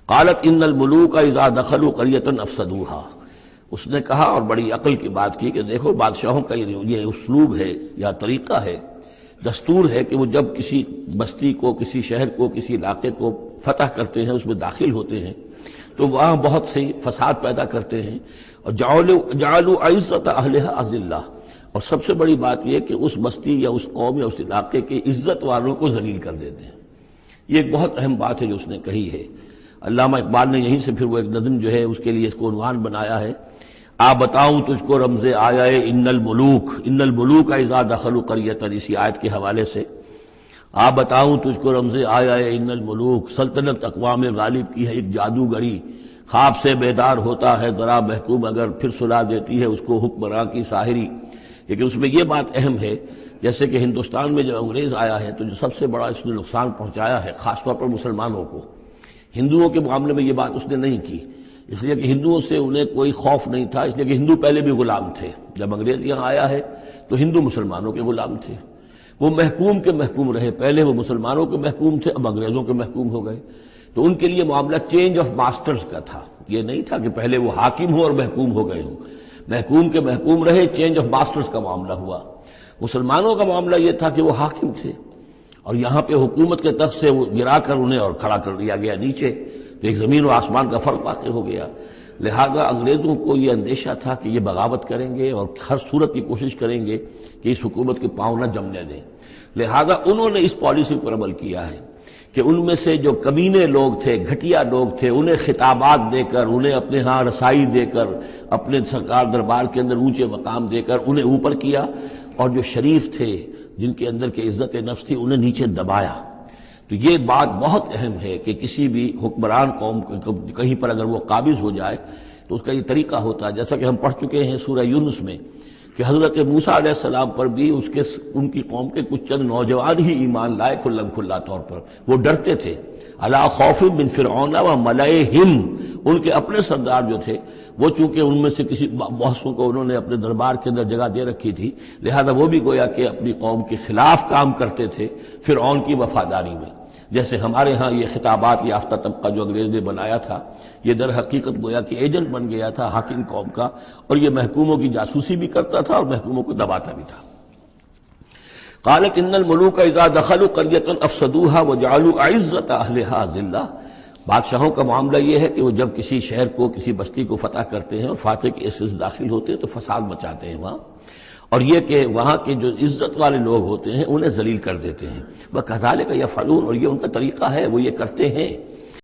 قالت ان الملوک اذا دخلوا قریۃ افسدوها، اس نے کہا اور بڑی عقل کی بات کی کہ دیکھو بادشاہوں کا یہ اسلوب ہے یا طریقہ ہے، دستور ہے کہ وہ جب کسی بستی کو، کسی شہر کو، کسی علاقے کو فتح کرتے ہیں، اس میں داخل ہوتے ہیں تو وہاں بہت سے فساد پیدا کرتے ہیں، اور جعلوا عزت اہلھا اذلہ، اور سب سے بڑی بات یہ کہ اس بستی یا اس قوم یا اس علاقے کے عزت والوں کو ذلیل کر دیتے ہیں۔ یہ ایک بہت اہم بات ہے جو اس نے کہی ہے۔ علامہ اقبال نے یہیں سے پھر وہ ایک نظم جو ہے اس کے لیے اس کو عنوان بنایا ہے، آ بتاؤں تجھ کو رمز آیا ان الملوک اذا دخلوا قریۃ، اسی آیت کے حوالے سے آ بتاؤں تجھ کو رمز آیا ان الملوک، سلطنت اقوام غالب کی ہے ایک جادوگری، خواب سے بیدار ہوتا ہے ذرا محکوم اگر پھر سلا دیتی ہے اس کو حکمراں کی ساحری۔ لیکن اس میں یہ بات اہم ہے، جیسے کہ ہندوستان میں جب انگریز آیا ہے تو جو سب سے بڑا اس نے نقصان پہنچایا ہے خاص طور پر مسلمانوں کو، ہندوؤں کے معاملے میں یہ بات اس نے نہیں کی، اس لیے کہ ہندوؤں سے انہیں کوئی خوف نہیں تھا، اس لیے کہ ہندو پہلے بھی غلام تھے۔ جب انگریز یہاں آیا ہے تو ہندو مسلمانوں کے غلام تھے، وہ محکوم کے محکوم رہے، پہلے وہ مسلمانوں کے محکوم تھے، اب انگریزوں کے محکوم ہو گئے، تو ان کے لیے معاملہ چینج آف ماسٹرز کا تھا، یہ نہیں تھا کہ پہلے وہ حاکم ہو اور محکوم ہو گئے ہوں، محکوم کے محکوم رہے، چینج آف ماسٹرز کا معاملہ ہوا۔ مسلمانوں کا معاملہ یہ تھا کہ وہ حاکم تھے اور یہاں پہ حکومت کے تخت سے وہ گرا کر انہیں اور کھڑا کر دیا گیا نیچے، تو ایک زمین و آسمان کا فرق واقع ہو گیا۔ لہذا انگریزوں کو یہ اندیشہ تھا کہ یہ بغاوت کریں گے اور ہر صورت کی کوشش کریں گے کہ اس حکومت کے پاؤں نہ جمنے دیں، لہذا انہوں نے اس پالیسی پر عمل کیا ہے کہ ان میں سے جو کمینے لوگ تھے، گھٹیا لوگ تھے، انہیں خطابات دے کر، انہیں اپنے ہاں رسائی دے کر، اپنے سرکار دربار کے اندر اونچے مقام دے کر انہیں اوپر کیا، اور جو شریف تھے جن کے اندر کے عزت نفس تھی انہیں نیچے دبایا۔ تو یہ بات بہت اہم ہے کہ کسی بھی حکمران قوم کہیں پر اگر وہ قابض ہو جائے تو اس کا یہ طریقہ ہوتا ہے، جیسا کہ ہم پڑھ چکے ہیں سورہ یونس میں کہ حضرت موسیٰ علیہ السلام پر بھی ان کی قوم کے کچھ چند نوجوان ہی ایمان لائے کھلم کھلا طور پر، وہ ڈرتے تھے، الا خوف من فرعون و ملئہم، ان کے اپنے سردار جو تھے وہ چونکہ ان میں سے کسی بہسوں کو انہوں نے اپنے دربار کے اندر جگہ دے رکھی تھی، لہذا وہ بھی گویا کہ اپنی قوم کے خلاف کام کرتے تھے فرعون کی وفاداری میں۔ جیسے ہمارے ہاں یہ خطابات یافتہ طبقہ جو انگریز نے بنایا تھا، یہ در حقیقت گویا کہ ایجنٹ بن گیا تھا حاکم قوم کا، اور یہ محکوموں کی جاسوسی بھی کرتا تھا اور محکوموں کو دباتا بھی تھا۔ قالت ان الملوک اذا دخلوا قریۃ افسدوها وجعلوا عزت اہلھا ذلہ، بادشاہوں کا معاملہ یہ ہے کہ وہ جب کسی شہر کو، کسی بستی کو فتح کرتے ہیں اور فاتح کے حصے سے داخل ہوتے ہیں تو فساد مچاتے ہیں وہاں، اور یہ کہ وہاں کے جو عزت والے لوگ ہوتے ہیں انہیں ذلیل کر دیتے ہیں۔ وَكَذَلِكَ يَفْعَلُونَ، اور یہ ان کا طریقہ ہے، وہ یہ کرتے ہیں۔